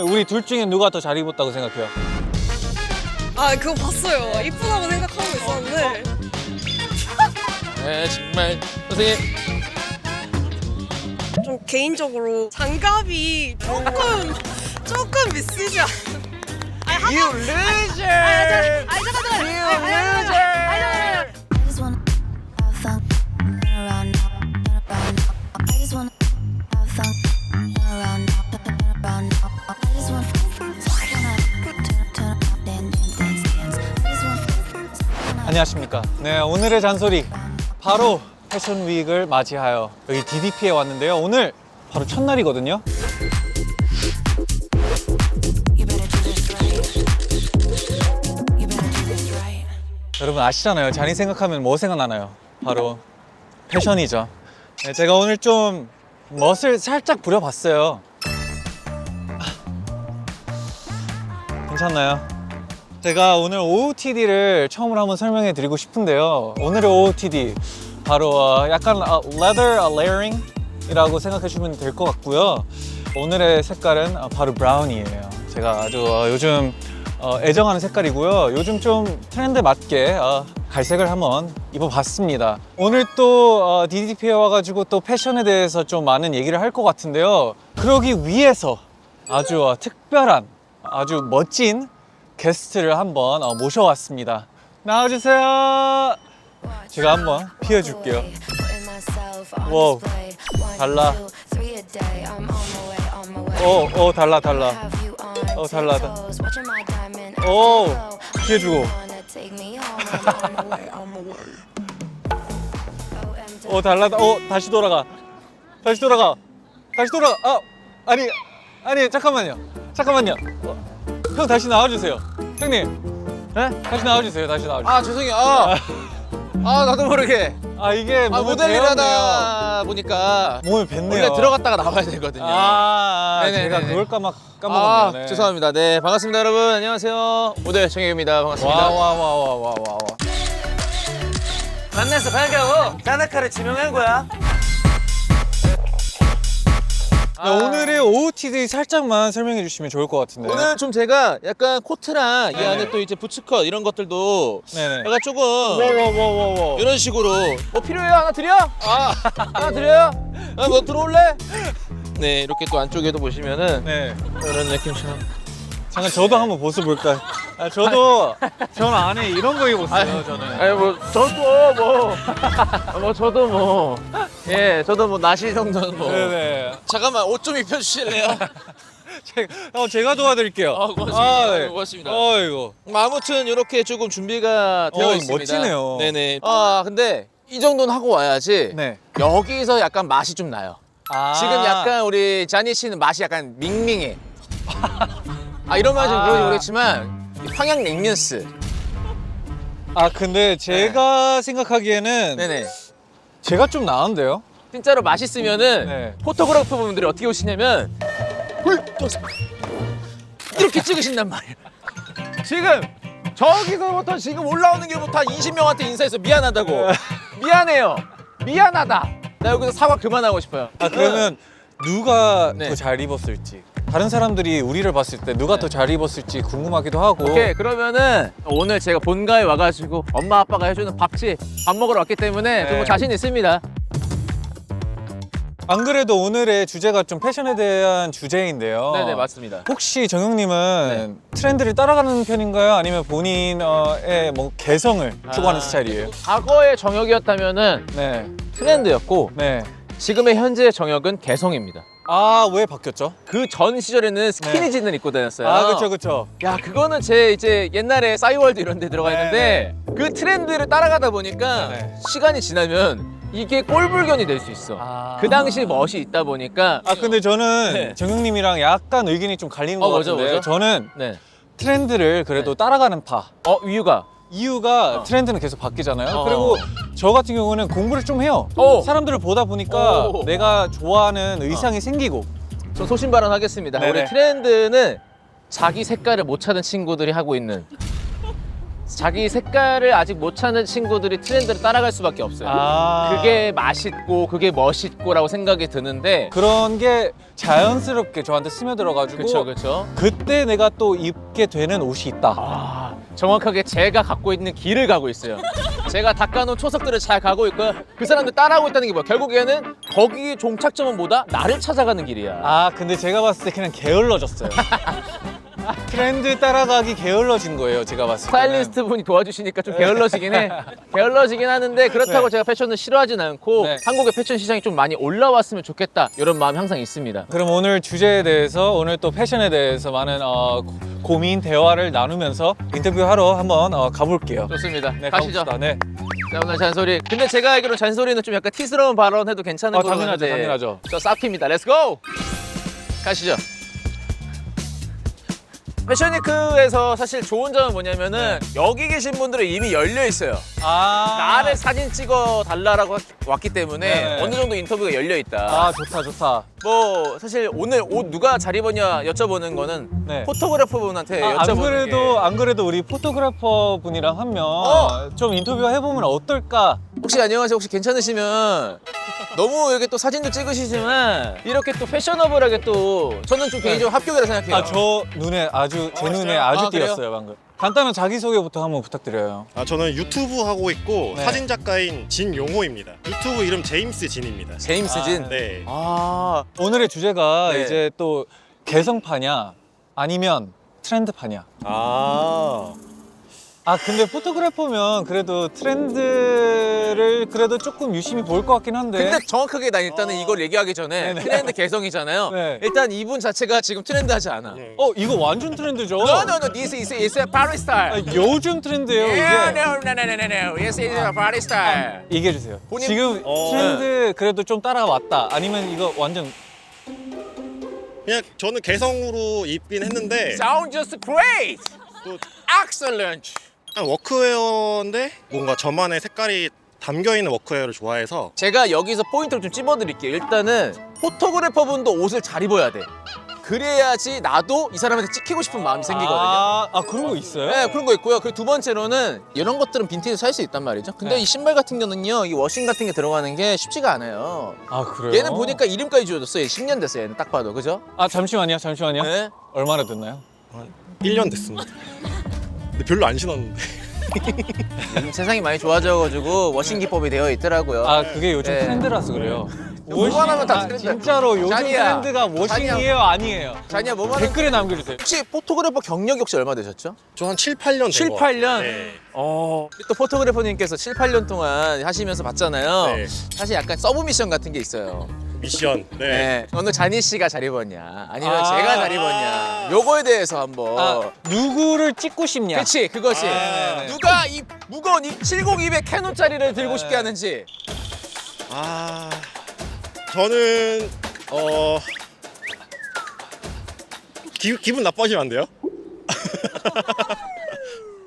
우리 둘 중에 누가 더 잘 입었다고 생각해요? 아 그거 봤어요. 이쁘다고 생각하고 있었는데. 네, 정말 선생님. 좀 개인적으로 장갑이 조금 미스지 않아? You loser! I just wanna have fun, turn around now, turn around now. I just wanna have fun, turn around now, turn around now. I just wanna turn around, dance. I just wanna. 안녕하십니까. 네, 오늘의 잔소리 바로 패션 위크를 맞이하여 여기 DDP에 왔는데요. 오늘 바로 첫날이거든요. You better do this right. You better do this right. 여러분 아시잖아요. 잔이 생각하면 뭐 생각나나요? 바로 패션이죠. 네, 제가 오늘 좀 멋을 살짝 부려봤어요. 괜찮나요? 제가 오늘 OOTD를 처음으로 한번 설명해 드리고 싶은데요. 오늘의 OOTD 바로 약간 leather layering 이라고 생각해 주시면 될 것 같고요. 오늘의 색깔은 바로 브라운이에요. 제가 아주 요즘 애정하는 색깔이고요. 요즘 좀 트렌드에 맞게 갈색을 한번 입어봤습니다. 오늘 또 DDP에 와가지고 또 패션에 대해서 좀 많은 얘기를 할 것 같은데요. 그러기 위해서 아주 특별한 아주 멋진 게스트를 한번 모셔왔습니다. 나와주세요. 제가 한번 피워줄게요. 와우, 달라. 오, 달라. 달라. 오, 피해주고. 오, 달라. 오, 다시 돌아가. 아니, 잠깐만요. 형 다시 나와주세요. 형님. 네? 다시 나와주세요. 아, 죄송해요. 나도 모르게. 이게 몸에 모델을 배었네요. 하다 보니까 몸에 뱄네요. 원래 들어갔다가 나와야 되거든요. 네네네네. 제가 그걸 까먹었네요. 네. 죄송합니다. 네, 반갑습니다, 여러분. 안녕하세요. 모델 정혁입니다. 반갑습니다. 와. 만나서 반가워. 짜나카를 지명한 거야. 네, 오늘의 OOTD 살짝만 설명해 주시면 좋을 것 같은데. 오늘 좀 제가 약간 코트랑 이 네네. 안에 또 이제 부츠컷 이런 것들도 네네. 약간 조금 와. 이런 식으로 뭐 필요해요? 하나 드려? 하나 드려요? 뭐 들어올래? 네, 이렇게 또 안쪽에도 보시면은 네. 이런 느낌처럼. 잠깐 저도 한번 벗어 볼까요? 저는 안에 이런 거 입었어요. 저는. 아니 뭐 저도 뭐 나시 정도는 뭐. 네네. 잠깐만 옷 좀 입혀주실래요? 제가 도와드릴게요. 고맙습니다. 네. 고맙습니다. 이거. 아무튼 이렇게 조금 준비가 되어 있습니다. 멋지네요. 네네. 근데 이 정도는 하고 와야지. 네. 여기서 약간 맛이 좀 나요. 지금 약간 우리 자니 씨는 맛이 약간 밍밍해. 이런 말이 좀 그런지 모르겠지만 평양냉면스. 근데 제가 생각하기에는 네네. 제가 좀 나은데요? 진짜로 맛있으면은 네. 포토그래퍼 분들이 어떻게 오시냐면 이렇게 찍으신단 말이에요. 지금 저기서부터 지금 올라오는 길부터 20명한테 인사해서 미안하다고. 미안해요. 미안하다. 나 여기서 사과 그만하고 싶어요. 그러면 누가 네. 더 잘 입었을지, 다른 사람들이 우리를 봤을 때 누가 더 잘 입었을지 궁금하기도 하고. 오케이, 그러면은 오늘 제가 본가에 와가지고 엄마 아빠가 해주는 밥 먹으러 왔기 때문에 네. 좀 자신 있습니다. 안 그래도 오늘의 주제가 좀 패션에 대한 주제인데요. 네네, 맞습니다. 혹시 정영님은 트렌드를 따라가는 편인가요? 아니면 본인의 뭐 개성을 추구하는 스타일이에요? 과거의 정혁이었다면은 네. 트렌드였고 네. 지금의 현재의 정혁은 개성입니다. 왜 바뀌었죠? 그 전 시절에는 스키니진을 입고 다녔어요. 그쵸. 야, 그거는 제 이제 옛날에 싸이월드 이런 데 들어가 있는데 그 트렌드를 따라가다 보니까 네. 시간이 지나면 이게 꼴불견이 될 수 있어. 그 당시 멋이 있다 보니까. 근데 저는 네. 정영님이랑 약간 의견이 좀 갈리는 것 뭐죠, 같은데 뭐죠? 저는 네. 트렌드를 그래도 따라가는 파. 이유가 트렌드는 계속 바뀌잖아요. 어. 그리고 저 같은 경우는 공부를 좀 해요. 사람들을 보다 보니까 내가 좋아하는 의상이 생기고. 저 소신 발언하겠습니다. 네네. 우리 트렌드는 자기 색깔을 못 찾은 친구들이 하고 있는 자기 색깔을 아직 못 찾는 친구들이 트렌드를 따라갈 수밖에 없어요. 그게 맛있고 그게 멋있고라고 생각이 드는데 그런 게 자연스럽게 저한테 스며들어가지고 그렇죠, 그렇죠. 그때 내가 또 입게 되는 옷이 있다. 정확하게 제가 갖고 있는 길을 가고 있어요. 제가 닦아놓은 초석들을 잘 가고 있고요. 그 사람들 따라하고 있다는 게 뭐야? 결국에는 거기 종착점은 뭐다? 나를 찾아가는 길이야. 아 근데 제가 봤을 때 그냥 게을러졌어요. 트렌드 따라가기 게을러진 거예요, 제가 봤을 때. 스타일리스트 분이 도와주시니까 좀 게을러지긴 해. 게을러지긴 하는데 그렇다고 네. 제가 패션을 싫어하진 않고 네. 한국의 패션 시장이 좀 많이 올라왔으면 좋겠다 이런 마음이 항상 있습니다. 그럼 오늘 주제에 대해서 오늘 또 패션에 대해서 많은 고민 대화를 나누면서 인터뷰하러 한번 가볼게요. 좋습니다. 네, 가시죠. 가봅시다. 네. 자, 오늘 잔소리. 근데 제가 알기로 잔소리는 좀 약간 티스러운 발언해도 괜찮은 걸로 당연하죠, 아는데 당연하죠. 저 사피입니다. 렛츠고! 가시죠. 패션위크에서 사실 좋은 점은 뭐냐면은 여기 계신 분들은 이미 열려 있어요. 나를 사진 찍어 달라라고 왔기 때문에 네. 어느 정도 인터뷰가 열려 있다. 아 좋다 좋다. 뭐 사실 오늘 옷 누가 잘 입었냐 여쭤보는 거는 네. 포토그래퍼 분한테 안 여쭤보는 그래도 게 안 그래도 우리 포토그래퍼 분이랑 한 명 좀 인터뷰 해보면 어떨까? 혹시 안녕하세요. 혹시 괜찮으시면 너무 이렇게 또 사진도 찍으시지만 이렇게 또 패셔너블하게 또 저는 좀 개인적으로 합격이라 생각해요. 아 저 눈에 아주 제 눈에 아주 아, 그래요? 띄었어요 방금. 간단한 자기 소개부터 한번 부탁드려요. 저는 유튜브 하고 있고 네. 사진 작가인 진용호입니다. 유튜브 이름 제임스 진입니다. 제임스 진. 네. 아, 오늘의 주제가 네. 이제 또 개성파냐 아니면 트렌드파냐. 아 근데 포토그래퍼면 그래도 트렌드를 그래도 조금 유심히 볼 것 같긴 한데. 근데 정확하게 난 일단은 이걸 얘기하기 전에 네네. 트렌드 개성이잖아요. 네. 일단 이분 자체가 지금 트렌드하지 않아. 이거 완전 트렌드죠. No, no, no. This is a party style. 아, 요즘 트렌드예요 Yeah, 이게. no, no, no, no, no, no. This is a party style. 얘기해 주세요. 본인- 지금 트렌드 그래도 좀 따라왔다. 아니면 이거 완전 그냥 저는 개성으로 입긴 했는데 Sound just great. 또 Excellent. 약간 워크웨어인데 뭔가 저만의 색깔이 담겨있는 워크웨어를 좋아해서 제가 여기서 포인트를 좀 찝어드릴게요. 일단은 포토그래퍼 분도 옷을 잘 입어야 돼. 그래야지 나도 이 사람한테 찍히고 싶은 마음이 생기거든요. 아 그런 거 있어요? 네, 그런 거 있고요. 그리고 두 번째로는 이런 것들은 빈티지 살 수 있단 말이죠. 근데 네. 이 신발 같은 경우는요, 이 워싱 같은 게 들어가는 게 쉽지가 않아요. 아 그래요? 얘는 보니까 이름까지 지어줬어요. 10년 됐어요. 얘는 딱 봐도, 그죠? 아 잠시만요. 네. 얼마나 됐나요? 1년 됐습니다. 근데 별로 안 신었는데. 요즘 세상이 많이 좋아져가지고 워싱 기법이 되어 있더라고요. 아 그게 요즘 네. 트렌드라서 그래요. 뭐만 하면 다 트렌드. 진짜로 요즘 자니야. 트렌드가 워싱이에요, 아니에요? 자니야, 뭐만 하면 댓글에 남겨주세요. 혹시 포토그래퍼 경력이 혹시 얼마 되셨죠? 저 한 7, 8년 7, 된 거. 8년? 네. 또 포토그래퍼님께서 7, 8년 동안 하시면서 봤잖아요. 네. 사실 약간 서브 미션 같은 게 있어요. 미션. 네. 네. 오늘 자니 씨가 잘 입었냐, 아니면 아. 제가 잘 입었냐, 요거에 대해서 한번. 아 누구를 찍고 싶냐? 그치, 그것이. 네네. 누가 이 무거운 이 70200 캐논짜리를 들고 싶게 하는지. 저는 기분 나빠지면 안 돼요?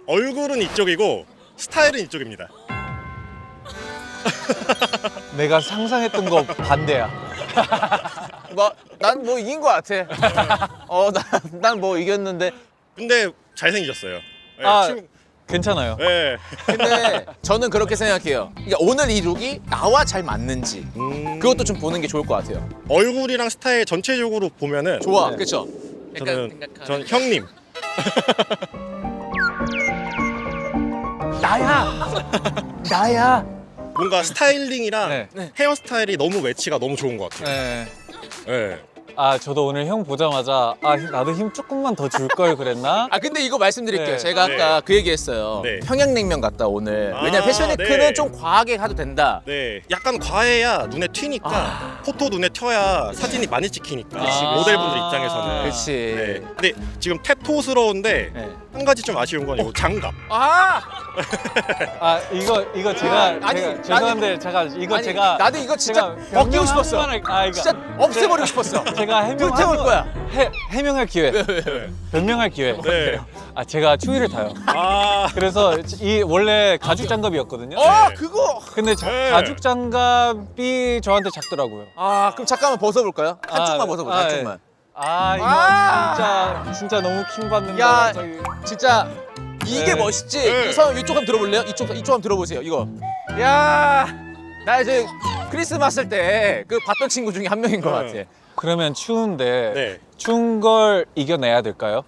얼굴은 이쪽이고 스타일은 이쪽입니다. 내가 상상했던 거 반대야. 난 뭐 이긴 것 같아. 난 뭐 이겼는데. 근데 잘생기셨어요. 네, 아 괜찮아요. 네. 근데 저는 그렇게 생각해요. 그러니까 오늘 이 룩이 나와 잘 맞는지 그것도 좀 보는 게 좋을 것 같아요. 얼굴이랑 스타일 전체적으로 보면은 좋아, 네. 그렇죠? 전 형님. 나야. 뭔가 스타일링이랑 네. 헤어스타일이 너무 매치가 너무 좋은 것 같아요. 네. 네. 아 저도 오늘 형 보자마자 나도 힘 조금만 더 줄 걸 그랬나? 아 근데 이거 말씀드릴게요. 네. 제가 아까 그 얘기했어요. 네. 평양냉면 같다 오늘. 아, 왜냐면 패션위크는 네. 좀 과하게 가도 된다. 네. 약간 과해야 눈에 튀니까 포토 눈에 튀어야 사진이 많이 찍히니까 그치. 모델분들 입장에서는. 그렇지. 네. 근데 지금 테토스러운데 네. 한 가지 좀 아쉬운 건 이거 장갑. 아 이거 제가 아니, 죄송한데 이거 아니, 제가 나도 이거 진짜 제가 벗기고 싶었어. 변명 한 번만 이거 진짜 없애버리고 싶었어. 제가 불태울 거야. 해명할 기회. 변명할 기회. 네. 아 제가 추위를 타요. 그래서 이 원래 가죽 장갑이었거든요. 그거. 근데 네. 가죽 장갑이 저한테 작더라고요. 그럼 잠깐만 벗어볼까요? 한쪽만 벗어보자. 네. 한쪽만. 이거 진짜 너무 킹 받는다. 야. 갑자기. 진짜 이게 네. 멋있지? 네. 선 이쪽 한번 들어볼래요? 이쪽 한번 들어보세요. 이거. 야, 나 이제 크리스마스 때 그 봤던 친구 중에 한 명인 것 같아. 그러면 추운데 네. 추운 걸 이겨내야 될까요?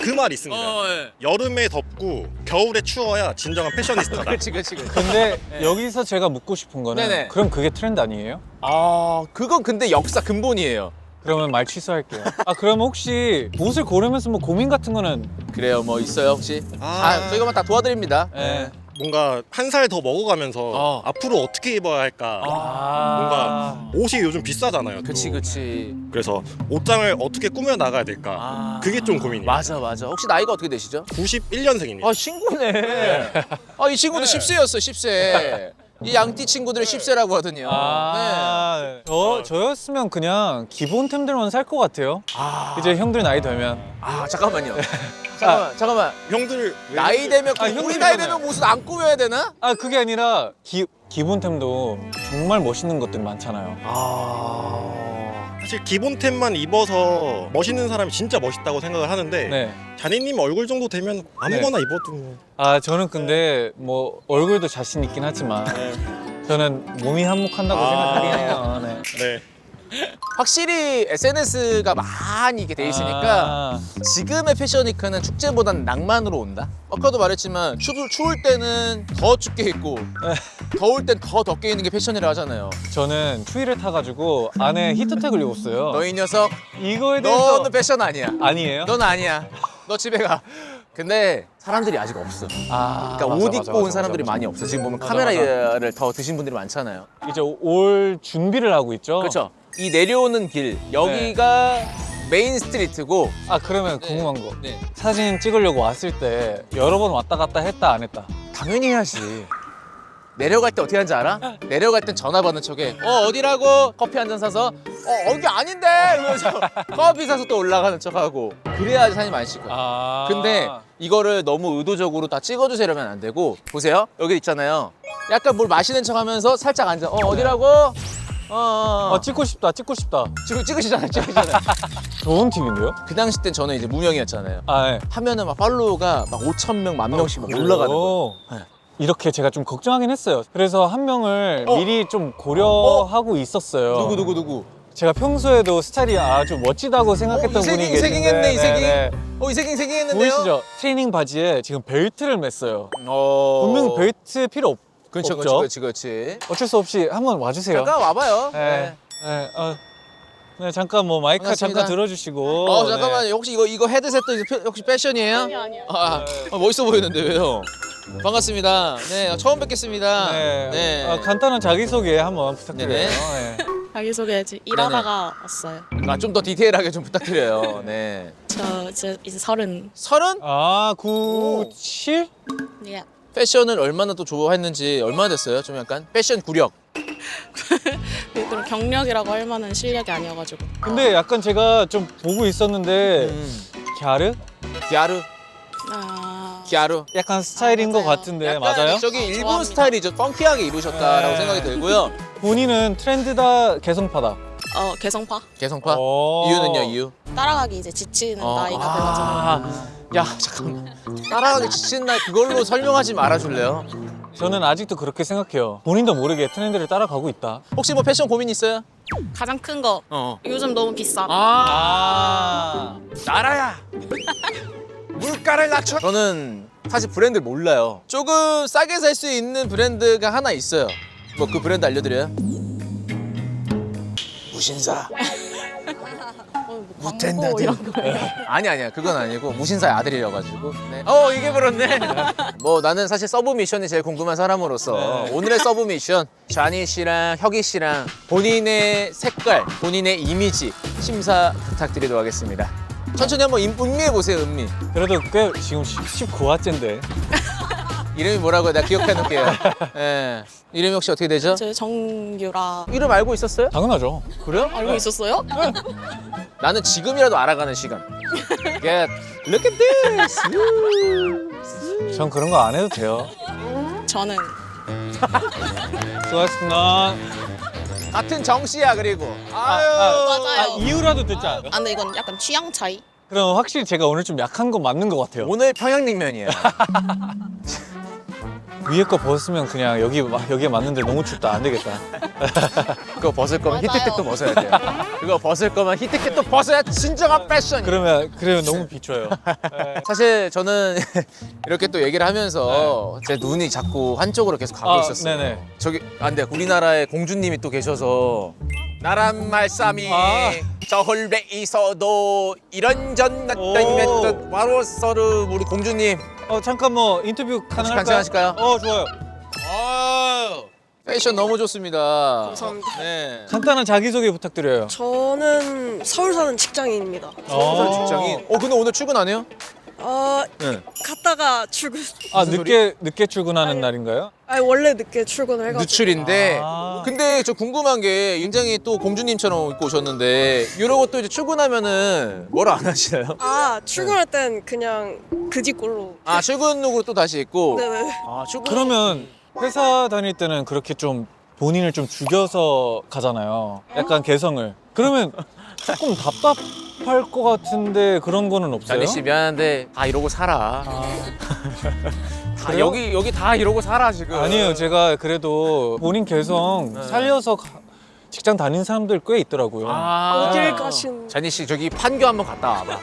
그 말 있습니다. 예. 여름에 덥고 겨울에 추워야 진정한 패셔니스타다. 그렇지. 근데 여기서 제가 묻고 싶은 거는 네네. 그럼 그게 트렌드 아니에요? 아, 그건 근데 역사 근본이에요. 그러면 말 취소할게요. 그럼 혹시 옷을 고르면서 뭐 고민 같은 거는 그래요, 뭐 있어요 혹시? 아. 저희가 다 도와드립니다. 예. 뭔가 한 살 더 먹어가면서 앞으로 어떻게 입어야 할까. 뭔가 옷이 요즘 비싸잖아요. 또. 그치. 그래서 옷장을 어떻게 꾸며 나가야 될까. 그게 좀 고민이에요. 맞아. 혹시 나이가 어떻게 되시죠? 91년생입니다. 아, 친구네. 이 친구도 10세였어, 10세. 이 양띠 친구들이 10세라고 하더니요. 저였으면 그냥 기본템들만 살 것 같아요. 이제 형들 나이 되면. 잠깐만요. 잠깐만. 형들 나이 되면 아, 우리 형들 나이 있잖아요. 되면 옷을 안 꾸며야 되나? 그게 아니라 기본템도 정말 멋있는 것들이 많잖아요. 사실 기본템만 입어서 멋있는 사람이 진짜 멋있다고 생각을 하는데 네. 자니님 얼굴 정도 되면 아무거나 입어도 저는 근데 뭐 얼굴도 자신 있긴 하지만 저는 몸이 한몫한다고 생각하긴 해요. 네. 네. 확실히 SNS가 많이 이렇게 돼 있으니까 지금의 패션위크는 축제보다는 낭만으로 온다. 아까도 말했지만 추울 때는 더 춥게 입고 더울 땐 더 덥게 입는 게 패션이라 하잖아요. 저는 추위를 타가지고 안에 히트텍을 입었어요. 너 이 녀석, 이거에 대해서 너는 패션 아니야. 아니에요? 넌 아니야. 너 집에 가. 근데 사람들이 아직 없어. 그러니까 맞아, 옷 맞아, 입고 맞아, 온 사람들이 맞아. 많이 없어. 지금 보면 맞아, 카메라를 더 드신 분들이 많잖아요. 이제 올 준비를 하고 있죠. 그렇죠. 이 내려오는 길 여기가 메인 스트리트고. 그러면 궁금한 거. 네. 사진 찍으려고 왔을 때 여러 번 왔다 갔다 했다 안 했다? 당연히 해야지. 내려갈 때 어떻게 하는지 알아? 내려갈 땐 전화 받는 척해. 어디라고? 커피 한 잔 사서 여기 아닌데 이러면서 커피 사서 또 올라가는 척하고. 그래야지 사진 많이 찍어요. 근데 이거를 너무 의도적으로 다 찍어주세요 이러면 안 되고. 보세요. 여기 있잖아요. 약간 뭘 마시는 척하면서 살짝 앉아. 어디라고? 찍고 싶다. 지금 찍으시잖아요. 좋은 팁인데요? 그 당시 땐 저는 이제 무명이었잖아요. 네. 하면은 막 팔로우가 막 5,000명, 10,000명씩 막 올라가는 거예요. 오. 네. 이렇게 제가 좀 걱정하긴 했어요. 그래서 한 명을 미리 좀 고려하고 있었어요. 누구? 제가 평소에도 스타일이 아주 멋지다고 생각했던 분이 계신데 이세깅했네, 이세깅. 네. 이세깅했는데요? 보이시죠? 트레이닝 바지에 지금 벨트를 맸어요. 분명 벨트 필요 없죠? 그렇지. 어쩔 수 없이 한번 와주세요. 잠깐 와봐요. 네. 네, 잠깐 뭐 마이크 반갑습니다. 잠깐 들어주시고. 잠깐만요. 혹시 이거 헤드셋도 혹시 패션이에요? 아니요. 멋있어 보이는데 왜요? 반갑습니다. 네, 처음 뵙겠습니다. 네. 간단한 자기소개 한번 부탁드려요. 네. 자기소개해야지. 일하다가 왔어요. 좀 더 디테일하게 좀 부탁드려요. 네. 저 이제 30. 30? 97? 예. 패션을 얼마나 또 좋아했는지 얼마나 됐어요? 좀 약간 패션 구력. 그런 경력이라고 할 만한 실력이 아니어가지고. 근데 약간 제가 좀 보고 있었는데 갸르? 기아루. 약간 스타일인 것 맞아요. 같은데 약간 맞아요? 저기 일본 좋아합니다. 스타일이죠. 펑키하게 입으셨다라고 네. 생각이 들고요. 본인은 트렌드다 개성파다. 개성파. 개성파. 오. 이유는요, 이유? 따라가기 이제 지치는 어. 나이가 돼가지고. 야, 잠깐만. 따라가기 지치는 날 그걸로 설명하지 말아줄래요? 저는 아직도 그렇게 생각해요. 본인도 모르게 트렌드를 따라가고 있다. 혹시 뭐 패션 고민 있어요? 가장 큰 거. 요즘 너무 비싸. 나라야. 물가를 낮춰. 저는 사실 브랜드 몰라요. 조금 싸게 살 수 있는 브랜드가 하나 있어요. 뭐 그 브랜드 알려드려요? 무신사. 광고 이런 거예요. 아니야 그건 아니고 무신사의 아들이라가지고. 네. 이게 그렇네. 뭐 나는 사실 서브 미션이 제일 궁금한 사람으로서 오늘의 서브 미션 자니 씨랑 혁이 씨랑 본인의 색깔, 본인의 이미지 심사 부탁드리도록 하겠습니다. 천천히 한번 음미해 보세요. 음미. 그래도 꽤 지금 19화째인데. 이름이 뭐라고요? 내가 기억해 놓을게요. 예. 이름이 혹시 어떻게 되죠? 저 정유라. 이름 알고 있었어요? 당연하죠. 그래요? 알고 있었어요? 나는 지금이라도 알아가는 시간. Get, look at this. 전 그런 거 안 해도 돼요. 저는 수고하셨습니다. 같은 정 씨야 그리고. 맞아요. 이유라도 듣자. 근데 이건 약간 취향 차이. 그럼 확실히 제가 오늘 좀 약한 거 맞는 것 같아요. 오늘 평양냉면이에요. 위에 거 벗으면 그냥 여기에 맞는데 너무 춥다. 안 되겠다. 그거 벗을 거면 히트때 또 벗어야 돼요. 그거 벗을 거면 히트때 또 벗어야 진정한 패션이에요. 그러면 너무 비춰요. 사실 저는 이렇게 또 얘기를 하면서 제 눈이 자꾸 한쪽으로 계속 가고 있었어요. 네네. 저기 안 돼. 우리나라에 공주님이 또 계셔서 나란 말씀이 저 홀배 있어도 이런전 났다니면 바로 서르 우리 공주님 잠깐 뭐 인터뷰 가능할까요? 간단하실까요? 좋아요. 패션 너무 좋습니다. 감사합니다. 네. 간단한 자기소개 부탁드려요. 저는 서울 사는 직장인입니다. 서울 직장인. 근데 오늘 출근 안 해요? 네. 갔다가 출근. 늦게 출근하는 날인가요? 아니 원래 늦게 출근을 해가지고. 누출인데 아. 근데 저 궁금한 게 굉장히 또 공주님처럼 입고 오셨는데 이러고 또 이제 출근하면은 뭐라 안 하시나요? 출근할 땐 그냥 그지 꼴로. 출근룩으로 또 다시 입고 네네. 출근 그러면 회사 다닐 때는 그렇게 좀 본인을 좀 죽여서 가잖아요. 약간 개성을. 그러면 조금 답답할 것 같은데 그런 거는 없어요? 자니 씨 미안한데 다 이러고 살아. 다 그래요? 여기 다 이러고 살아 지금. 아니에요. 제가 그래도 본인 개성 살려서 직장 다닌 사람들 꽤 있더라고요. 어딜 가신? 자니 씨 저기 판교 한번 갔다 와봐.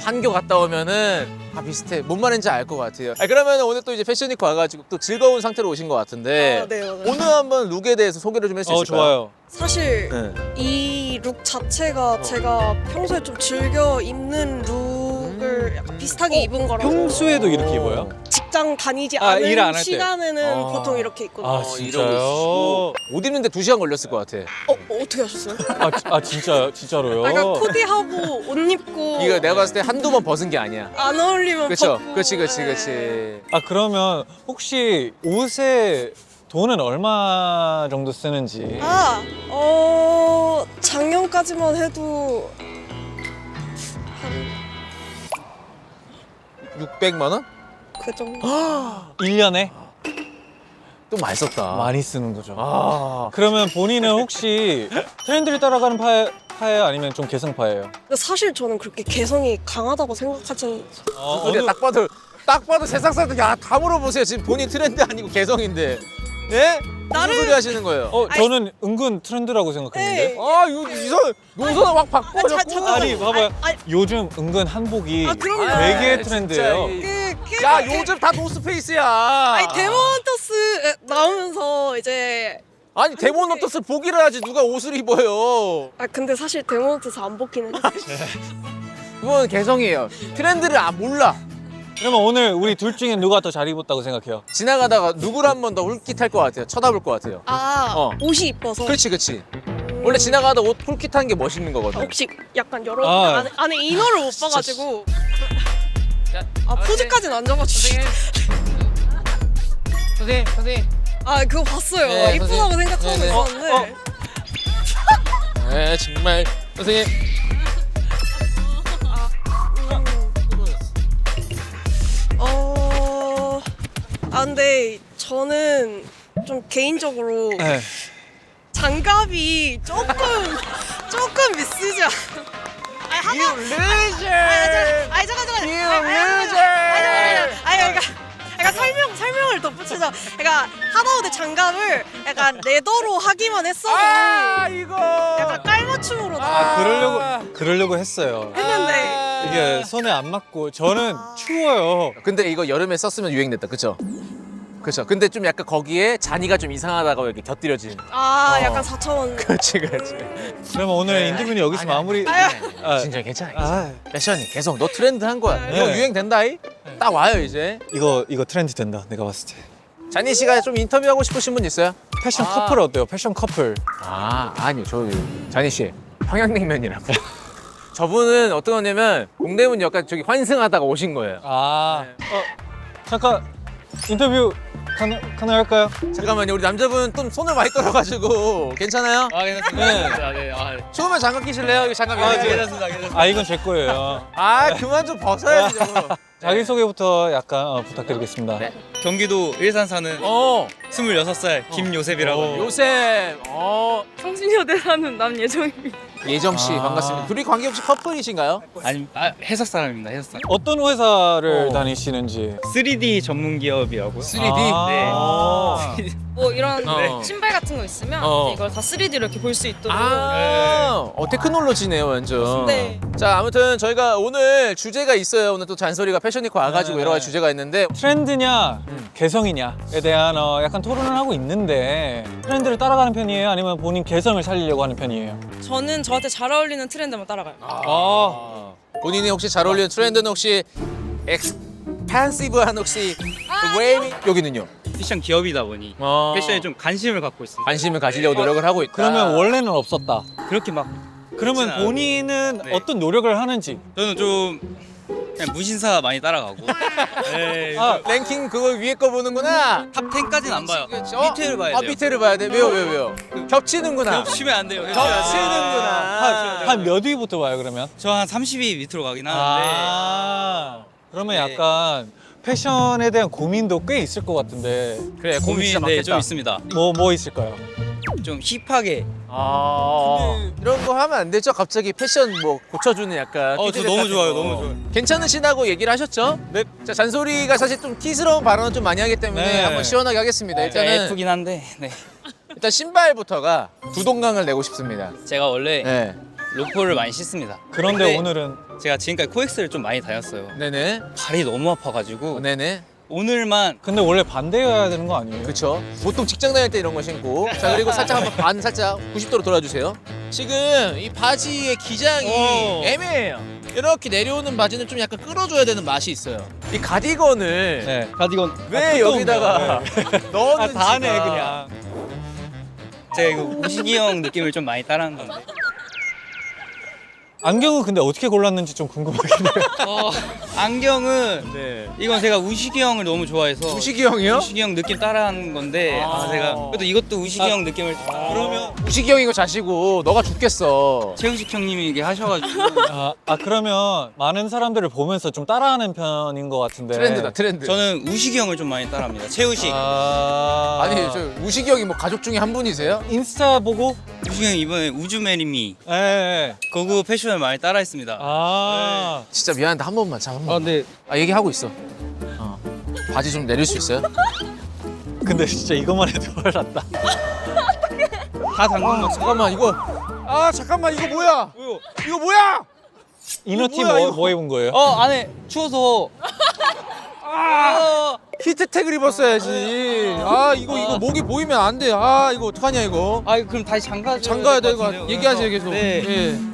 판교 갔다 오면은 다 비슷해. 뭔 말인지 알 것 같아요. 그러면 오늘 또 이제 패션위크 와가지고 또 즐거운 상태로 오신 것 같은데 네 맞아요. 오늘 한번 룩에 대해서 소개를 좀 할 수 있을까요? 좋아요. 사실 네. 이 룩 자체가 제가 평소에 좀 즐겨 입는 룩을 약간 비슷하게 입은 거라서 평소에도 이렇게 입어요? 직장 다니지 일 안 할 않은 때. 시간에는 보통 이렇게 입거든요. 아, 진짜요? 옷 입는데 2시간 걸렸을 것 같아. 어떻게 하셨어요? 진짜로요? 아까 코디하고 옷 입고 이거 내가 봤을 때 한두 번 벗은 게 아니야. 안 어울리면 그렇죠? 벗고. 그렇지. 네. 그러면 혹시 옷에 돈은 얼마 정도 쓰는지? 작년까지만 해도 600만 원? 그 정도. 1년에? 또 많이 썼다. 많이 쓰는 거죠. 그러면 본인은 혹시 트렌드를 따라가는 파예요? 아니면 좀 개성파예요? 근데 사실 저는 그렇게 개성이 강하다고 생각하지. 근데 딱 봐도 세상 사람들 다 물어보세요. 지금 본인 트렌드 아니고 개성인데. 예? 무슨 소리 하시는 거예요? 저는 은근 트렌드라고 생각했는데. 네. 이거 이상 노선을 확 바꿔 자꾸. 아니 봐봐요. 아니. 요즘 은근 한복이 그럼요. 되게 트렌드예요. 야 요즘 다 노스페이스야. 아니 데몬터스 나오면서 이제 아니 데몬노터스 보기를 하지 누가 옷을 입어요. 근데 사실 데몬터스 안 벗기는. 그건 개성이에요. 트렌드를 몰라. 그러면 오늘 우리 둘 중에 누가 더 잘 입었다고 생각해요? 지나가다가 누구를 한 번 더 훑깃할 것 같아요. 쳐다볼 것 같아요. 옷이 이뻐서. 그렇지. 원래 지나가다 옷 훑깃하는 게 멋있는 거거든. 혹시 약간 여러분 안에 이너를 못 봐가지고 포즈까지는 안 잡아주시고. 선생님. 그거 봤어요. 네, 이쁘다고 선생님. 생각하고 네, 네. 있었는데. 네 정말 선생님. 근데 저는 좀 개인적으로 네. 장갑이 조금 미스지 않아? You loser. 설명을 덧붙이자. 그러니까 하다못해 장갑을 약간 레더로 하기만 했어도 이거. 약간 깔맞춤으로 그러려고 했어요. 했는데 이게 손에 안 맞고 저는 추워요. 근데 이거 여름에 썼으면 유행됐다, 그쵸? 그쵸. 근데 좀 약간 거기에 잔이가 좀 이상하다고 이렇게 곁들여진. 약간 4,000원. 그렇지. 그러면 오늘 인터뷰는 여기서 마무리. 진짜 괜찮아. 패션이 계속 너 트렌드 한 거야. 네. 이거 유행 된다이? 딱 와요 이제. 이거 트렌드 된다. 내가 봤을 때. 잔이 씨가 좀 인터뷰하고 싶으신 분 있어요? 패션 커플 어때요? 패션 커플. 아니요. 잔이 씨 평양냉면이라고. 저분은 어떤 거냐면 동대문 약간 저기 환승하다가 오신 거예요. 잠깐 인터뷰 가능할까요? 잠깐만요. 우리 남자분 좀 손을 많이 떨어가지고 괜찮아요? 괜찮습니다. 네. 추우면 장갑 끼실래요? 이거 장갑 괜찮습니다. 이건 제 거예요. 그만 좀 벗어야지 저거. 자기소개부터 약간 부탁드리겠습니다. 네. 경기도 일산 사는 26살 김요셉이라고 합니다. 요셉. 성신여대 사는 남예정입니다. 예정 씨 아. 반갑습니다. 둘이 관계 혹시 커플이신가요? 아니, 해석 사람입니다. 해석 사람. 어떤 회사를 어. 다니시는지. 3D 전문 기업이라고. 3D. 아. 뭐 이런 네. 신발 같은 거 있으면 어. 이걸 다 3D로 이렇게 볼 수 있도록. 테크놀로지네요 완전. 네. 자 아무튼 저희가 오늘 주제가 있어요. 오늘 또 잔소리가 패션위크 와가지고 네. 여러 가지 주제가 있는데 트렌드냐 개성이냐에 대한 약간 토론을 하고 있는데 트렌드를 따라가는 편이에요? 아니면 본인 개성을 살리려고 하는 편이에요? 저는 저한테 잘 어울리는 트렌드만 따라가요. 본인이 혹시 잘 어울리는 트렌드는 혹시 엑스펜시브한 혹시 웨이비 여기는요? 패션 기업이다 보니 패션에 좀 관심을 갖고 있습니다. 관심을 가지려고 노력을 하고 있다. 그러면 원래는 없었다. 그렇게 막 그러면 그렇진 본인은 네. 어떤 노력을 하는지. 저는 좀 그냥 무신사 많이 따라가고. 네. 아, 랭킹 그거 위에 거 보는구나. 탑 10까지는 안 봐요. 그치? 밑에를 봐야 돼요. 밑에를 봐야 돼. 왜요? 겹치는구나. 겹치면 안 돼요. 겹치는구나. 한 몇 위부터 봐요 그러면? 저한 30위 밑으로 가긴 하는데. 그러면 네. 약간 패션에 대한 고민도 꽤 있을 것 같은데 그래 고민 진짜 고민 많겠다. 좀 있습니다. 뭐 있을까요? 좀 힙하게. 이런 거 하면 안 되죠? 갑자기 패션 뭐 고쳐주는 약간. 저 피드백 너무 같은 좋아요. 거. 너무 좋아요. 괜찮으시다고 얘기를 하셨죠? 네. 자 잔소리가 사실 좀 티스러운 발언을 좀 많이 하기 때문에 네. 한번 시원하게 하겠습니다. 일단은 예쁘긴 한데. 네. 일단 신발부터가 두 동강을 내고 싶습니다. 제가 원래 네. 로퍼를 많이 신습니다. 그런데 근데 오늘은 제가 지금까지 코엑스를 좀 많이 다녔어요. 네네. 발이 너무 아파가지고 네네. 오늘만 근데 원래 반대여야 되는 거 아니에요? 그쵸. 보통 직장 다닐 때 이런 거 신고. 자 그리고 살짝 한번 반 살짝 90도로 돌아주세요. 지금 이 바지의 기장이 애매해요. 이렇게 내려오는 바지는 좀 약간 끌어줘야 되는 맛이 있어요. 이 가디건을 네, 가디건. 왜 여기다가 넣었는지 다 하네 그냥. 제가 이거 우식이 형 느낌을 좀 많이 따라한 건데. 안경은 근데 어떻게 골랐는지 좀 궁금하긴 해요. 안경은 네. 이건 제가 우식이 형을 너무 좋아해서 우식이 형이요? 우식이 형 느낌 따라한 건데 제가 그래도 이것도 우식이 형 느낌을 그러면 우식이 형이 이거 자시고 너가 죽겠어. 최우식 형님이 이게 하셔가지고 그러면 많은 사람들을 보면서 좀 따라하는 편인 것 같은데. 트렌드다 트렌드. 저는 우식이 형을 좀 많이 따라합니다. 최우식. 아니 저 우식이 형이 뭐 가족 중에 한 분이세요? 인스타 보고. 우식이 형 이번에 우주 메리미 예. 그거 패션을 많이 따라했습니다. 진짜 미안한데 한 번만 참 한 번. 네. 얘기하고 있어. 바지 좀 내릴 수 있어요? 근데 진짜 이것만 해도 화났다. 다 당근 거. 잠깐만 이거 잠깐만 이거 뭐야? 이거 뭐야? 이너티 뭐야, 이거? 뭐 입은 거예요? 안에 추워서 히트텍을 입었어야지. 이거 목이 보이면 안 돼. 이거 어떡하냐 이거. 그럼 다시 장가야 장가야 돼 이거. 얘기하세요 계속. 네. 예.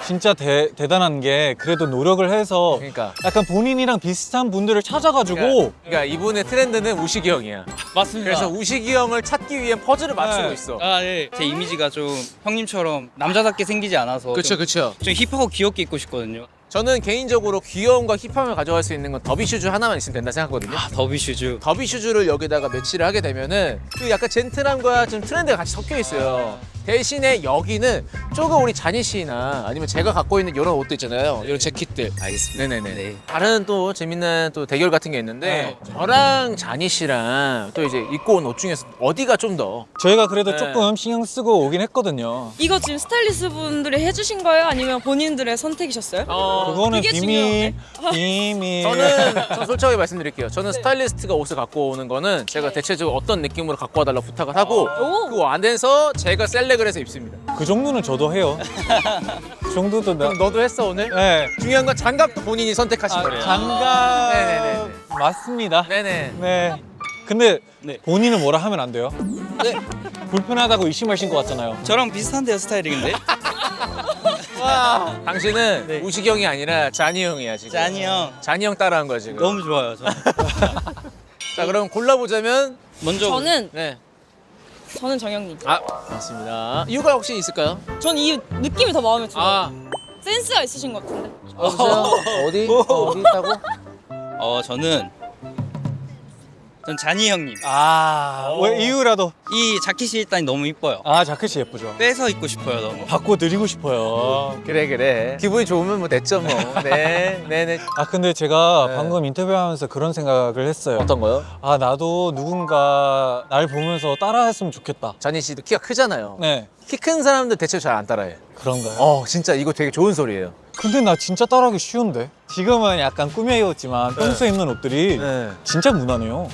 진짜 대단한 게 그래도 노력을 해서 그러니까. 약간 본인이랑 비슷한 분들을 찾아가지고 그러니까 이분의 트렌드는 우식이 형이야. 맞습니다. 그래서 우식이 형을 찾기 위해 퍼즐을 맞추고 네. 있어. 네. 제 이미지가 좀 형님처럼 남자답게 생기지 않아서 그쵸 그쵸. 좀 힙하고 귀엽게 입고 싶거든요. 저는 개인적으로 귀여움과 힙함을 가져갈 수 있는 건 더비 슈즈 하나만 있으면 된다 생각하거든요. 더비 슈즈. 더비 슈즈를 여기다가 매치를 하게 되면은 그 약간 젠틀함과 좀 트렌드가 같이 섞여 있어요. 대신에 여기는 조금 우리 자니 씨나 아니면 제가 갖고 있는 이런 옷도 있잖아요. 이런 재킷들. 알겠습니다. 네네네. 네. 다른 또 재밌는 또 대결 같은 게 있는데 저랑 자니 씨랑 또 이제 입고 온 옷 중에서 어디가 좀 더 저희가 그래도 네. 조금 신경 쓰고 오긴 했거든요. 이거 지금 스타일리스트 분들이 해주신 거예요? 아니면 본인들의 선택이셨어요? 그거는 그게 비밀. 비밀. 저는 솔직하게 말씀드릴게요. 저는 스타일리스트가 옷을 갖고 오는 거는 제가 대체적으로 어떤 느낌으로 갖고 와달라고 부탁을 하고 오. 그 안에서 제가 셀렉을 해서 입습니다. 그 정도는 저도 해요. 그 정도도 나. 그럼 너도 했어 오늘? 네. 중요한 건 장갑도 본인이 선택하신 거예요. 장갑. 네네네. 맞습니다. 네네. 네. 근데 네. 본인은 뭐라 하면 안 돼요? 네. 불편하다고 의심하신 것 같잖아요. 저랑 비슷한데요 스타일이 근데. 당신은 네. 우식이 형이 아니라 자니 형이야 지금. 짠이 형 자니 형 따라한 거야 지금. 너무 좋아요. 저. 자 그럼 골라보자면 먼저 네. 저는 정영님. 맞습니다. 이유가 혹시 있을까요? 전 이 느낌이 더 마음에 들어요. 센스가 있으신 것 같은데. 어디 있다고? 저는 전 잔이 형님. 왜 이유라도? 이 자켓이 일단 너무 이뻐요. 자켓이 예쁘죠. 빼서 입고 싶어요 너무. 바꿔드리고 싶어요. 그래. 기분이 좋으면 뭐 됐죠 뭐. 네네네. 근데 제가 방금 인터뷰하면서 그런 생각을 했어요. 어떤 거요? 나도 누군가 날 보면서 따라했으면 좋겠다. 전희 씨도 키가 크잖아요. 네. 키 큰 사람들 대체로 잘 안 따라해. 그런가요? 진짜 이거 되게 좋은 소리예요. 근데 나 진짜 따라하기 쉬운데? 지금은 약간 꾸며 입었지만 평소에 입는 옷들이 네. 진짜 무난해요.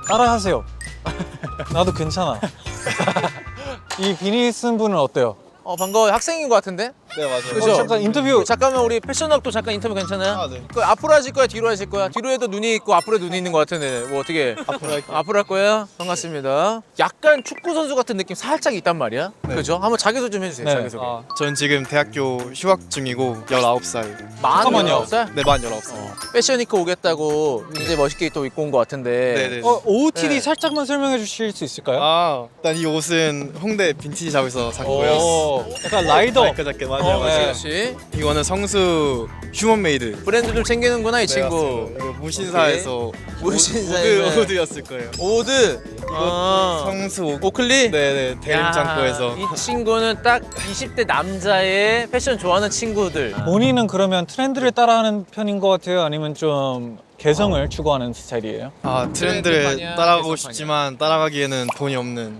따라하세요. 나도 괜찮아. 이 비니 쓴 분은 어때요? 반가워요. 학생인 것 같은데? 네 맞아요. 그죠? 잠깐 인터뷰. 잠깐만 우리 패션학도 잠깐 인터뷰 괜찮아요? 네. 그 앞으로 하실 거야? 뒤로 하실 거야? 뒤로 해도 눈이 있고 앞으로 해도 눈이 있는 것 같은데 뭐 어떻게 앞으로 할 거예요? 반갑습니다. 약간 축구 선수 같은 느낌 살짝 있단 말이야. 그죠? 한번 자기소개 좀 해주세요. 네. 자기소개. 전 지금 대학교 휴학 중이고 19살. 잠깐만요. 19살? 네, 만 19살. 패션위크 오겠다고 굉장히 멋있게 또 입고 온 것 같은데. 네네. OOTD 네. 살짝만 설명해 주실 수 있을까요? 일단 이 옷은 홍대 빈티지 샵에서 샀고요. 약간 라이더. 마이크 자켓 맞아요. 그렇지, 네. 그렇지. 이거는 성수 휴먼메이드. 브랜드 좀 챙기는구나 이 네, 친구. 맞습니다. 이거 무신사에서 무신사에서. 오드였을 거예요. 오드. 성수 오클리. 네네 대림 창고에서. 이 친구는 딱 20대 남자의 패션 좋아하는 친구들. 본인은 그러면 트렌드를 따라하는 편인 것 같아요? 아니면 좀 개성을 추구하는 스타일이에요? 트렌드를 트렌드파냐, 따라가고 개성파냐. 싶지만 따라가기에는 돈이 없는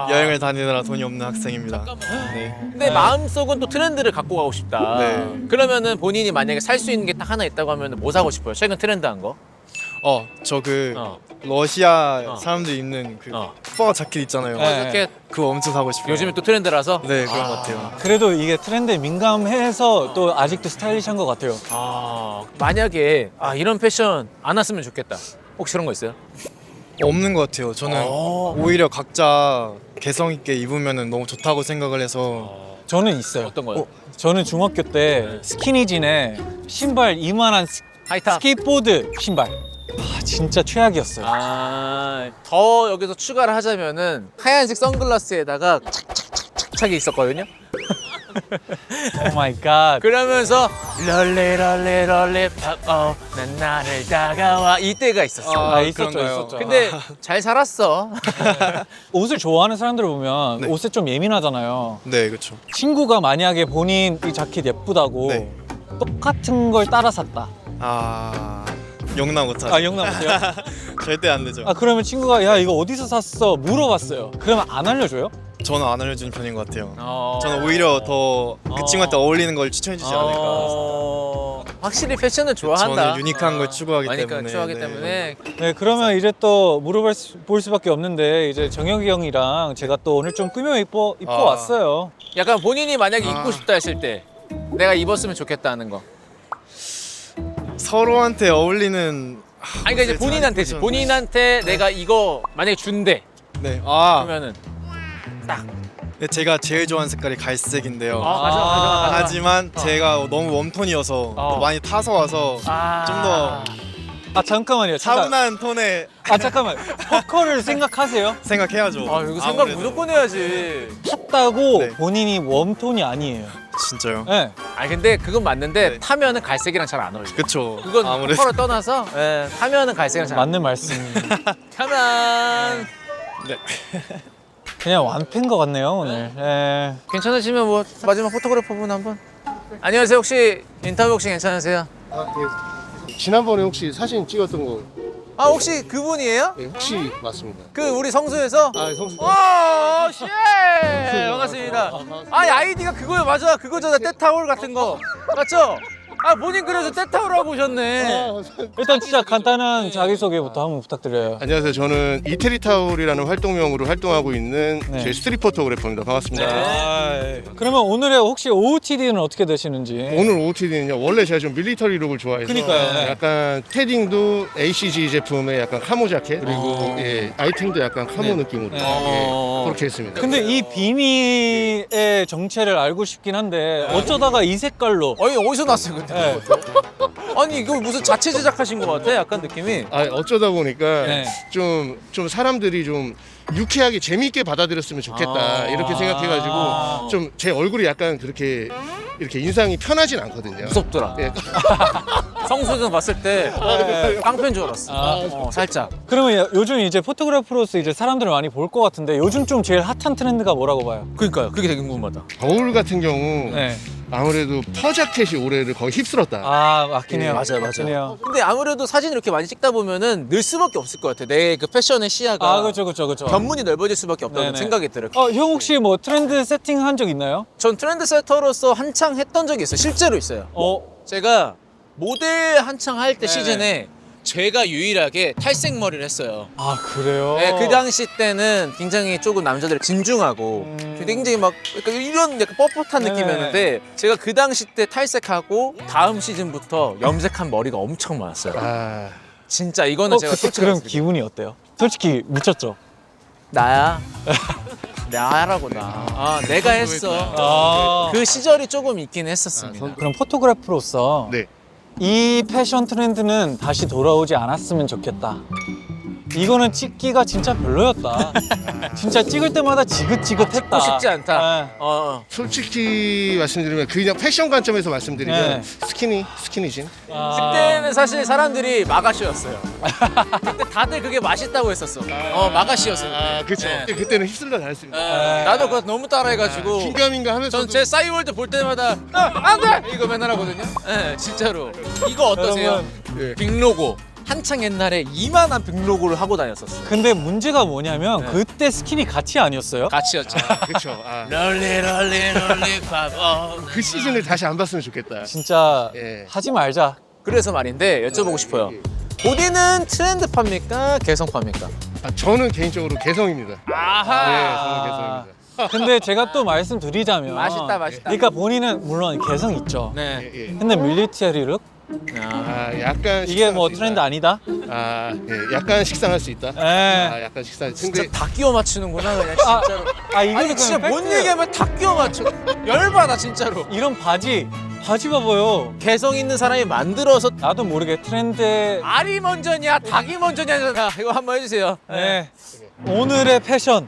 여행을 다니느라 돈이 없는 학생입니다. 네. 근데 마음속은 또 트렌드를 갖고 가고 싶다. 네. 그러면은 본인이 만약에 살 수 있는 게 딱 하나 있다고 하면 뭐 사고 싶어요? 최근 트렌드한 거? 저 그 어. 러시아 사람들이 입는 그 어. 푸바 자켓 있잖아요. 네. 이렇게 그거 엄청 사고 싶어요. 요즘에 또 트렌드라서? 네 그런 것 같아요. 그래도 이게 트렌드에 민감해서 또 아직도 스타일리시한 것 같아요. 만약에 이런 패션 안 왔으면 좋겠다. 혹시 그런 거 있어요? 없는 것 같아요. 저는 오히려 각자 개성 있게 입으면 너무 좋다고 생각을 해서 저는 있어요. 어떤 거요? 저는 중학교 때 스키니진에 신발 이만한 하이탑. 스케이트보드 신발. 진짜 최악이었어요. 더 여기서 추가를 하자면은 하얀색 선글라스에다가 착착착착착이 있었거든요. 오 마이 갓. 그러면서 럴레 난 나를 다가와 이때가 있었어. 있었죠, 그런가요? 있었죠. 근데 잘 살았어. 옷을 좋아하는 사람들을 보면 네. 옷에 좀 예민하잖아요. 네 그렇죠. 친구가 만약에 본인 이 자켓 예쁘다고 네. 똑같은 걸 따라 샀다. 용납 못하죠. 영남 못해요? 절대 안 되죠. 그러면 친구가 야 이거 어디서 샀어? 물어봤어요. 그러면 안 알려줘요? 저는 안 알려주는 편인 것 같아요. 저는 오히려 더 그 친구한테 어울리는 걸 추천해주지 않을까. 확실히 패션을 좋아한다. 저는 유니크한 걸 추구하기 그러니까 때문에. 추구하기 네. 때문에 네, 그러면 이제 또 물어볼 수밖에 없는데 이제 정혁이 형이랑 제가 또 오늘 좀 꾸며 입고 왔어요. 약간 본인이 만약에 입고 싶다 했을 때 내가 입었으면 좋겠다 하는 거. 서로한테 어울리는. 그러니까 이제 본인한테지. 본인한테 내가 이거 만약에 준대. 네. 그러면은 네, 제가 제일 좋아하는 색깔이 갈색인데요. 가져가. 하지만 제가 너무 웜톤이어서 또 많이 타서 와서 좀 더 잠깐만요. 잠깐. 차분한 톤에 잠깐만. 퍼커를 생각하세요? 생각해야죠. 이거 생각 아무래도. 무조건 해야지. 탔다고 네. 본인이 웜톤이 아니에요. 진짜요? 네. 근데 그건 맞는데 네. 타면은 갈색이랑 잘 안 어울려. 그쵸. 그건 아무래도 컬을 떠나서 타면은 갈색이랑 잘 안 맞는 말씀. 가만. 그냥 완패인 것 같네요 오늘. 네. 괜찮으시면 뭐 마지막 포토그래퍼 분 한번. 안녕하세요. 혹시 인터뷰 혹시 괜찮으세요? 지난번에 혹시 사진 찍었던 거 혹시 그분이에요? 혹시 맞습니다. 그 우리 성수에서? 성수. 씨! 반갑습니다. 아이디가 그거요. 맞아. 그거잖아. 떼타올 같은 거. 맞죠? 본인 그래서 떼타올 하고 오셨네. 일단 진짜 간단한 자기소개부터 한번 부탁드려요. 안녕하세요. 저는 이태리 타올이라는 활동명으로 활동하고 있는 네. 제 스트릿 포토그래퍼입니다. 반갑습니다. 그러면 오늘의 혹시 OOTD는 어떻게 되시는지? 오늘 OOTD는요. 원래 제가 좀 밀리터리 룩을 좋아해서 그러니까요. 네. 약간 패딩도 ACG 제품의 약간 카모 자켓 그리고 아이템도 약간 카모 느낌으로 그렇게 했습니다. 근데 이 비니의 정체를 알고 싶긴 한데 어쩌다가 이 색깔로 어디서 났어요, 근데? 네. 아니, 이거 무슨 자체 제작하신 것 같아? 약간 느낌이. 어쩌다 보니까 네. 좀 사람들이 좀 유쾌하게 재미있게 받아들였으면 좋겠다 이렇게 생각해가지고 좀 제 얼굴이 약간 그렇게 이렇게 인상이 편하진 않거든요. 무섭더라. 예. 성수전 봤을 때 깡패인 줄 알았어. 살짝. 그러면 요즘 이제 포토그래퍼로서 이제 사람들을 많이 볼 것 같은데 요즘 좀 제일 핫한 트렌드가 뭐라고 봐요? 그러니까요. 그게 되게 궁금하다. 거울 같은 경우 네. 아무래도 퍼자켓이 올해를 거의 휩쓸었다. 아 맞긴 해요. 맞아요, 맞아요. 맞긴 해요. 근데 아무래도 사진 이렇게 많이 찍다 보면은 늘 수밖에 없을 것 같아. 내 그 패션의 시야가 아 그렇죠. 견문이 넓어질 수밖에 없다는 네네. 생각이 들어요. 형 혹시 뭐 트렌드 세팅 한 적 있나요? 전 트렌드 세터로서 한창 했던 적이 있어요. 실제로 있어요. 제가 모델 한창 할 때 네네. 시즌에 제가 유일하게 탈색 머리를 했어요. 아 그래요? 네, 그 당시 때는 굉장히 조금 남자들이 진중하고 굉장히 막 약간 이런 약간 뻣뻣한 네네. 느낌이었는데 제가 그 당시 때 탈색하고 다음 시즌부터 염색한 머리가 엄청 많았어요. 아, 진짜 이거는 제가 그때 솔직히 그럼 말씀드릴게요. 기분이 어때요? 솔직히 미쳤죠? 나야. 나라고 나. 아, 내가 했어. 아 그 시절이 조금 있긴 했었습니다. 그럼 포토그래퍼로서 네. 이 패션 트렌드는 다시 돌아오지 않았으면 좋겠다. 이거는 찍기가 진짜 별로였다. 진짜 찍을 때마다 지긋지긋했다. 찍고 싶지 않다. 네. 솔직히 말씀드리면 그냥 패션 관점에서 말씀드리면 네. 스키니진. 그때는 사실 사람들이 마가시였어요. 그때 다들 그게 맛있다고 했었어. 마가시였어요. 아, 그렇죠. 네. 그때는 휩쓸려 다녔습니다. 나도 그거 너무 따라해가지고. 긴가민가 하면서 전 제 싸이월드 볼 때마다 안 돼! 이거 맨날 하거든요. 네, 진짜로. 이거 어떠세요? 예. 빅로고. 한창 옛날에 이만한 빅로고를 하고 다녔었어요. 근데 문제가 뭐냐면 네. 그때 스킨이 같이 아니었어요? 같이였죠. 그렇죠. 아, 롤리 팝. 그 시즌을 다시 안 봤으면 좋겠다. 진짜 예. 하지 말자. 그래서 말인데 여쭤보고 싶어요. 본인은 트렌드파입니까? 개성파입니까? 아, 저는 개인적으로 개성입니다. 아하. 네, 저는 개성입니다. 근데 제가 또 말씀드리자면 맛있다. 그러니까 본인은 물론 개성 있죠. 네. 예, 예. 근데 밀리터리 룩? 아, 약간 이게 뭐 식상할 수 트렌드 있다. 아니다? 아, 예, 약간 식상할 수 있다. 예. 아, 약간 식상. 진짜 근데 다 끼워 맞추는구나 그냥 아, 진짜로. 이거는 아니 진짜 그냥 뭔 팩트. 얘기하면 다 끼워 맞춰. 열받아 진짜로. 이런 바지 봐봐요. 개성 있는 사람이 만들어서 나도 모르게 트렌드에 알이 먼저냐 닭이 먼저냐잖아. 이거 한번 해주세요. 네. 오늘의 패션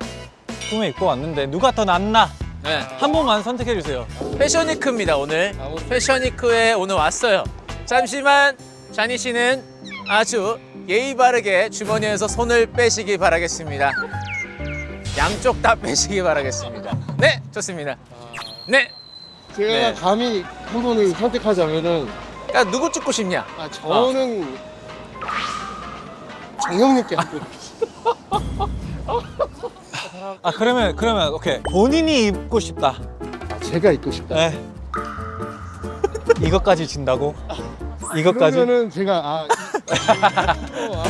꿈에 입고 왔는데 누가 더 낫나? 네. 한 번만 선택해 주세요. 패션위크입니다 오늘. 패션위크에 오늘 왔어요. 잠시만 자니 씨는 아주 예의 바르게 주머니에서 손을 빼시기 바라겠습니다. 양쪽 다 빼시기 바라겠습니다. 네, 좋습니다. 네. 제가 네. 감히 한 분을 선택하자면은 야 누구 찍고 싶냐? 저는 장영님께 하고 그러면 오케이. 본인이 입고 싶다. 제가 입고 싶다. 네. 이것까지 준다고? 이것까지? 그러면은 제가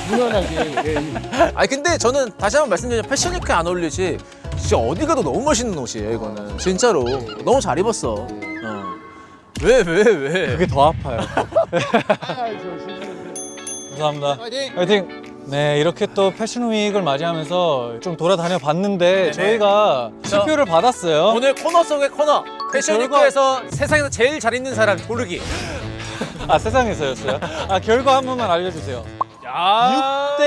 무난하게 예. 아니 근데 저는 다시 한번 말씀드리면 패션위크에 안 어울리지 진짜 어디 가도 너무 멋있는 옷이에요 이거는 진짜로 너무 잘 입었어. 왜? 그게 더 아파요. 감사합니다. 화이팅! 화이팅! 네, 이렇게 또 패션 위크를 맞이하면서 좀 돌아다녀 봤는데 저희가 투표를 받았어요. 오늘 코너 속의 코너 패션위크에서 세상에서 제일 잘 입는 사람 고르기. 아, 세상에서였어요? 결과 한 번만 알려주세요. 야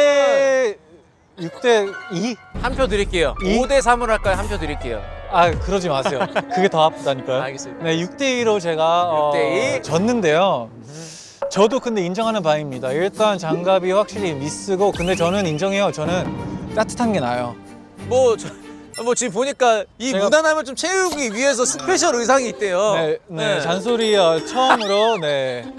6대 2? 한 표 드릴게요. 이? 5대 3으로 할까요? 한 표 드릴게요. 그러지 마세요. 그게 더 아프다니까요. 알겠습니다. 네, 6대 2로 제가 6대 2? 졌는데요. 저도 근데 인정하는 바입니다. 일단 장갑이 확실히 미스고, 근데 저는 인정해요. 저는 따뜻한 게 나아요. 뭐 지금 보니까 이 제가- 무난함을 좀 채우기 위해서 스페셜 의상이 있대요. 네, 잔소리 처음으로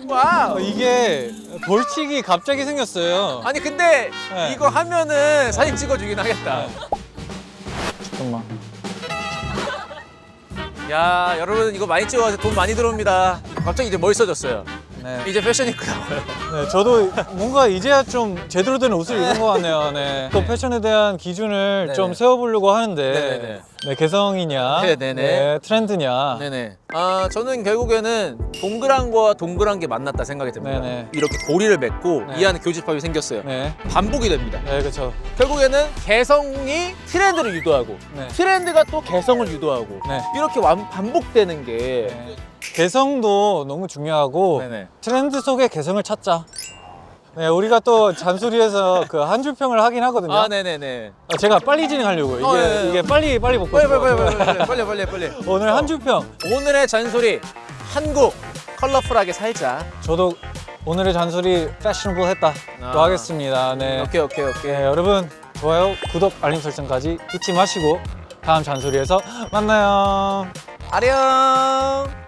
와우. 이게 벌칙이 갑자기 생겼어요. 아니 근데 네. 이거 하면은 사진 찍어주긴 하겠다. 잠깐만. 야 여러분 이거 많이 찍어서 돈 많이 들어옵니다. 갑자기 이제 멋있어졌어요. 네. 이제 패션위크 나와요. 네, 저도 뭔가 이제야 좀 제대로 된 옷을 입은 것 같네요. 네. 또 패션에 대한 기준을 네네. 좀 세워보려고 하는데, 네네네. 네, 개성이냐, 네네네. 네, 트렌드냐. 네네. 저는 결국에는 동그란 거와 동그란 게 만났다 생각이 듭니다. 네네. 이렇게 고리를 맺고 네. 이 안에 교집합이 생겼어요. 네, 반복이 됩니다. 네, 그렇죠. 결국에는 개성이 트렌드를 유도하고 네. 트렌드가 또 개성을 유도하고 네. 이렇게 반복되는 게 네. 개성도 너무 중요하고 네네. 트렌드 속의 개성을 찾자. 네, 우리가 또 잔소리에서 그 한 줄 평을 하긴 하거든요. 아 네네네. 제가 빨리 진행하려고 이게 네. 이게 빨리 먹고 빨리 싶어요. 빨리. 오늘 한 줄 평. 오늘의 잔소리 한국 컬러풀하게 살자. 저도 오늘의 잔소리 패셔너블 했다 또 하겠습니다. 네. 오케이. 네, 여러분 좋아요, 구독, 알림 설정까지 잊지 마시고 다음 잔소리에서 만나요. 아령.